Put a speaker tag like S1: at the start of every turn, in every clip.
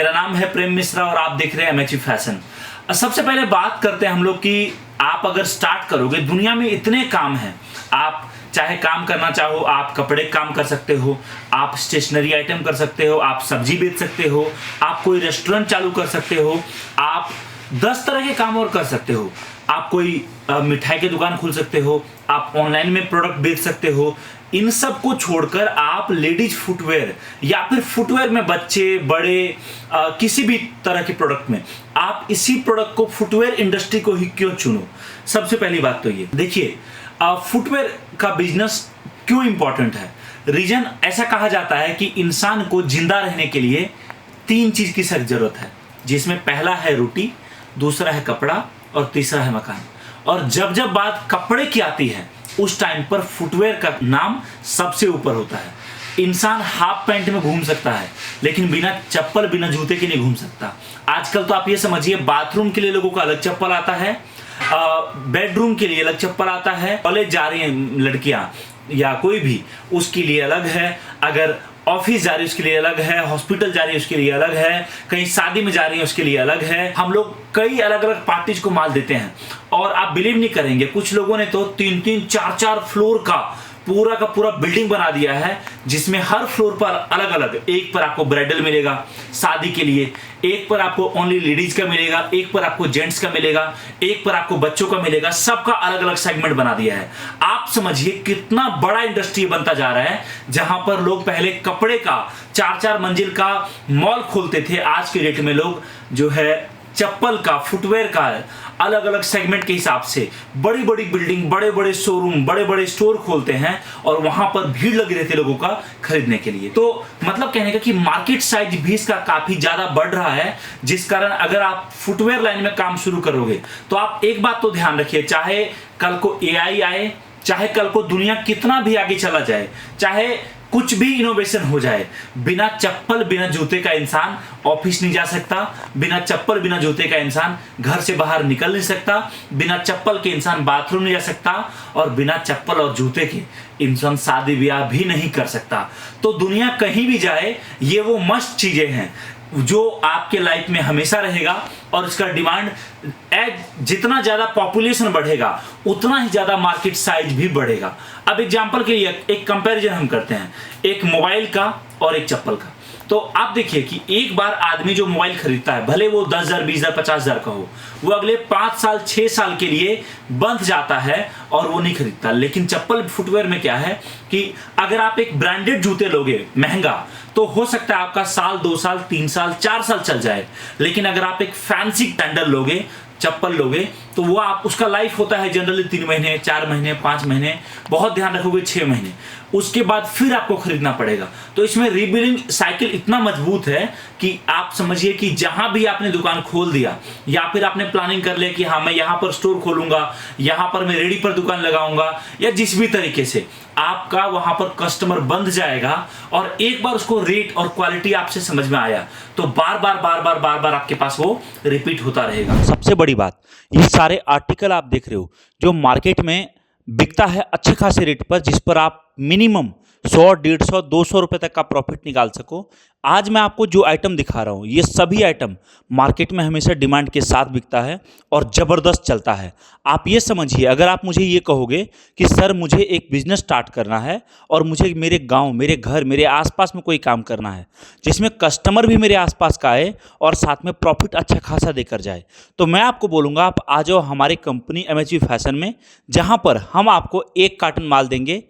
S1: मेरा नाम है प्रेम मिश्रा और आप देख रहे हैं एमएचवी फैशन। सबसे पहले बात करते हैं हम लोग कि आप अगर स्टार्ट करोगे, दुनिया में इतने काम हैं। आप चाहे काम करना चाहो, आप कपड़े काम कर सकते हो, आप स्टेशनरी आइटम कर सकते हो, आप सब्जी बेच सकते हो, आप कोई रेस्टोरेंट चालू कर सकते हो, आप 10 तरह के काम और कर सकते हो। आप कोई मिठाई की दुकान खोल सकते हो, आप ऑनलाइन में प्रोडक्ट बेच सकते हो। इन सब को छोड़कर आप लेडीज फुटवेयर या फिर फुटवेयर में बच्चे बड़े किसी भी तरह के प्रोडक्ट में आप इसी प्रोडक्ट को, फुटवेयर इंडस्ट्री को ही क्यों चुनो? सबसे पहली बात तो ये देखिए, फुटवेयर का बिजनेस क्यों इंपॉर्टेंट है। रीजन ऐसा कहा जाता है कि इंसान को जिंदा रहने के लिए 3 चीज की सख्त जरूरत है, जिसमें पहला है रोटी, दूसरा है कपड़ा और तीसरा है मकान। और जब जब बात कपड़े की आती है उस टाइम पर फुटवेयर का नाम सबसे ऊपर होता है। इंसान हाफ पैंट में घूम सकता है लेकिन बिना चप्पल बिना जूते के नहीं घूम सकता। आजकल तो आप ये समझिए, बाथरूम के लिए लोगों को अलग चप्पल आता है, बेडरूम के लिए अलग चप्पल आता है, कॉलेज जा रही हैं लड़कियां या कोई भी, उसके लिए अलग है, अगर ऑफिस जा रही है उसके लिए अलग है, हॉस्पिटल जा रही है उसके लिए अलग है, कहीं शादी में जा रही है उसके लिए अलग है। हम लोग कई अलग अलग पार्टीज को माल देते हैं और आप बिलीव नहीं करेंगे, कुछ लोगों ने तो 3-3, 4-4 फ्लोर का पूरा बिल्डिंग बना दिया है, जिसमें हर फ्लोर पर अलग अलग, एक पर आपको ब्राइडल मिलेगा शादी के लिए, एक पर आपको ओनली लेडीज का मिलेगा, एक पर आपको जेंट्स का मिलेगा, एक पर आपको बच्चों का मिलेगा। सबका अलग अलग सेगमेंट बना दिया है। आप समझिए कितना बड़ा इंडस्ट्री बनता जा रहा है, जहां पर लोग पहले कपड़े का 4-4 मंजिल का मॉल खोलते थे, आज के डेट में लोग जो है चप्पल का, फुटवेयर का अलग अलग सेगमेंट के हिसाब से बड़ी बड़ी बिल्डिंग, बड़े बड़े शोरूम, बड़े बड़े स्टोर खोलते हैं और वहां पर भीड़ लगी रहती है लोगों का खरीदने के लिए। तो मतलब कहने का कि मार्केट साइज भी इसका काफी ज्यादा बढ़ रहा है, जिस कारण अगर आप फुटवेयर लाइन में काम शुरू करोगे तो आप एक बात तो ध्यान रखिए, चाहे कल को एआई आए, चाहे कल को दुनिया कितना भी आगे चला जाए, चाहे कुछ भी इनोवेशन हो जाए, बिना चप्पल बिना जूते का इंसान ऑफिस नहीं जा सकता, बिना चप्पल बिना जूते का इंसान घर से बाहर निकल नहीं सकता, बिना चप्पल के इंसान बाथरूम नहीं जा सकता और बिना चप्पल और जूते के इंसान शादी ब्याह भी नहीं कर सकता। तो दुनिया कहीं भी जाए, ये वो मस्त चीजें हैं जो आपके लाइफ में हमेशा रहेगा और इसका डिमांड जितना ज्यादा पॉपुलेशन बढ़ेगा उतना ही ज्यादा मार्केट साइज भी बढ़ेगा। अब एग्जांपल के लिए एक कंपैरिजन हम करते हैं, एक मोबाइल का और एक चप्पल का। तो आप देखिए कि एक बार आदमी जो मोबाइल खरीदता है, भले वो 10,000, 20,000, 50,000 का हो, वो अगले 5 साल 6 साल के लिए बंध जाता है और वो नहीं खरीदता। लेकिन चप्पल फुटवेयर में क्या है कि अगर आप एक ब्रांडेड जूते लोगे महंगा, तो हो सकता है आपका साल, 2 साल, 3 साल, 4 साल चल जाए। लेकिन अगर आप एक फैंसी सैंडल लोगे, चप्पल लोगे, तो वो आप, उसका लाइफ होता है जनरली 3 महीने, 4 महीने, 5 महीने, बहुत ध्यान रखोगे 6 महीने, उसके बाद फिर आपको खरीदना पड़ेगा। तो इसमें रीबिल्डिंग साइकिल इतना मजबूत है कि आप समझिए कि जहां भी आपने दुकान खोल दिया या फिर आपने प्लानिंग कर लिया कि हाँ मैं यहां पर स्टोर खोलूंगा, यहां पर मैं रेडी पर दुकान लगाऊंगा, या जिस भी तरीके से आपका वहां पर कस्टमर बंध जाएगा और एक बार उसको रेट और क्वालिटी आपसे समझ में आया तो बार बार आपके पास वो रिपीट होता रहेगा।
S2: सबसे बड़ी बात, ये सारे आर्टिकल आप देख रहे हो जो मार्केट में बिकता है अच्छे खासे रेट पर, जिस पर आप मिनिमम 100, 150, 200 रुपए तक का प्रॉफिट निकाल सको। आज मैं आपको जो आइटम दिखा रहा हूँ, ये सभी आइटम मार्केट में हमेशा डिमांड के साथ बिकता है और ज़बरदस्त चलता है। आप ये समझिए, अगर आप मुझे ये कहोगे कि सर मुझे एक बिजनेस स्टार्ट करना है और मुझे मेरे गांव, मेरे घर, मेरे आसपास में कोई काम करना है जिसमें कस्टमर भी मेरे आसपास का आए और साथ में प्रॉफिट अच्छा खासा देकर जाए, तो मैं आपको बोलूँगा आप आ जाओ हमारी कंपनी एमएचवी फैशन में, जहाँ पर हम आपको 1 कार्टन माल देंगे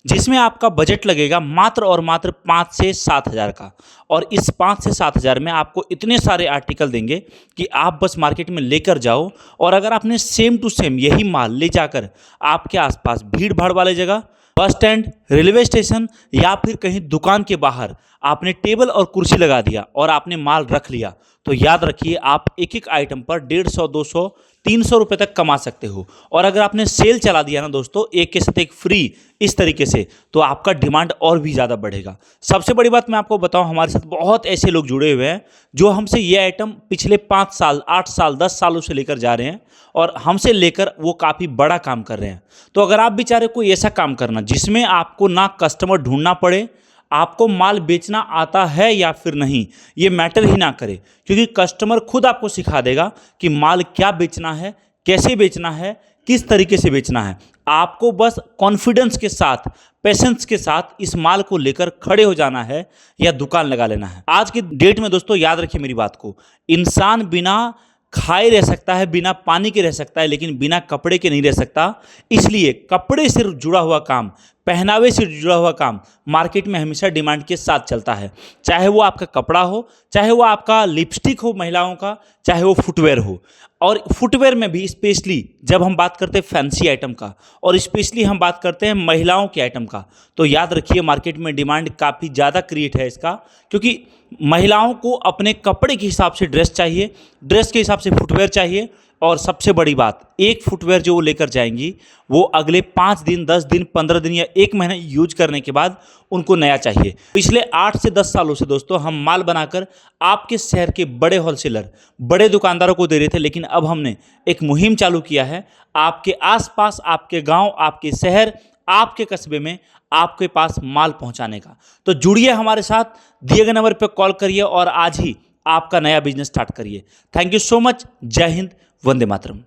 S2: जिसमें आपका बजट लगेगा मात्र और मात्र 5 से 7 हज़ार का। और इस 5 से 7 हज़ार में आपको इतने सारे आर्टिकल देंगे कि आप बस मार्केट में लेकर जाओ, और अगर आपने सेम टू सेम यही माल ले जाकर आपके आसपास भीड़ भाड़ वाले जगह, बस स्टैंड, रेलवे स्टेशन या फिर कहीं दुकान के बाहर आपने टेबल और कुर्सी लगा दिया और आपने माल रख लिया, तो याद रखिए आप एक एक आइटम पर 150, 200, 300 रुपये तक कमा सकते हो। और अगर आपने सेल चला दिया ना दोस्तों, एक के साथ एक फ्री, इस तरीके से, तो आपका डिमांड और भी ज़्यादा बढ़ेगा। सबसे बड़ी बात मैं आपको बताऊं, हमारे साथ बहुत ऐसे लोग जुड़े हुए हैं जो हमसे ये आइटम पिछले 5 साल, 8 साल, 10 सालों से लेकर जा रहे हैं और हमसे लेकर वो काफ़ी बड़ा काम कर रहे हैं। तो अगर आप भी चाह रहे कोई ऐसा काम करना जिसमें आपको ना कस्टमर ढूंढना पड़े, आपको माल बेचना आता है या फिर नहीं, ये मैटर ही ना करे, क्योंकि कस्टमर खुद आपको सिखा देगा कि माल क्या बेचना है, कैसे बेचना है, किस तरीके से बेचना है। आपको बस कॉन्फिडेंस के साथ, पेशेंस के साथ इस माल को लेकर खड़े हो जाना है या दुकान लगा लेना है। आज की डेट में दोस्तों याद रखिए मेरी बात को, इंसान बिना खाए रह सकता है, बिना पानी के रह सकता है, लेकिन बिना कपड़े के नहीं रह सकता। इसलिए कपड़े से जुड़ा हुआ काम, पहनावे से जुड़ा हुआ काम मार्केट में हमेशा डिमांड के साथ चलता है। चाहे वो आपका कपड़ा हो, चाहे वो आपका लिपस्टिक हो महिलाओं का, चाहे वो फुटवेयर हो। और फुटवेयर में भी स्पेशली जब हम बात करते हैं फैंसी आइटम का, और स्पेशली हम बात करते हैं महिलाओं के आइटम का, तो याद रखिए मार्केट में डिमांड काफ़ी ज़्यादा क्रिएट है इसका, क्योंकि महिलाओं को अपने कपड़े के हिसाब से ड्रेस चाहिए, ड्रेस के हिसाब से फुटवेयर चाहिए, और सबसे बड़ी बात, एक फुटवेयर जो वो लेकर जाएंगी वो अगले 5 दिन, 10 दिन, 15 दिन या 1 महीना यूज करने के बाद उनको नया चाहिए। पिछले 8 से 10 सालों से दोस्तों हम माल बनाकर आपके शहर के बड़े होलसेलर, बड़े दुकानदारों को दे रहे थे, लेकिन अब हमने एक मुहिम चालू किया है आपके आसपास, आपके गांव, आपके शहर, आपके कस्बे में आपके पास माल पहुंचाने का। तो जुड़िए हमारे साथ, दिए गए नंबर पर कॉल करिए और आज ही आपका नया बिजनेस स्टार्ट करिए। Thank you so much. जय हिंद, वंदे मातरम।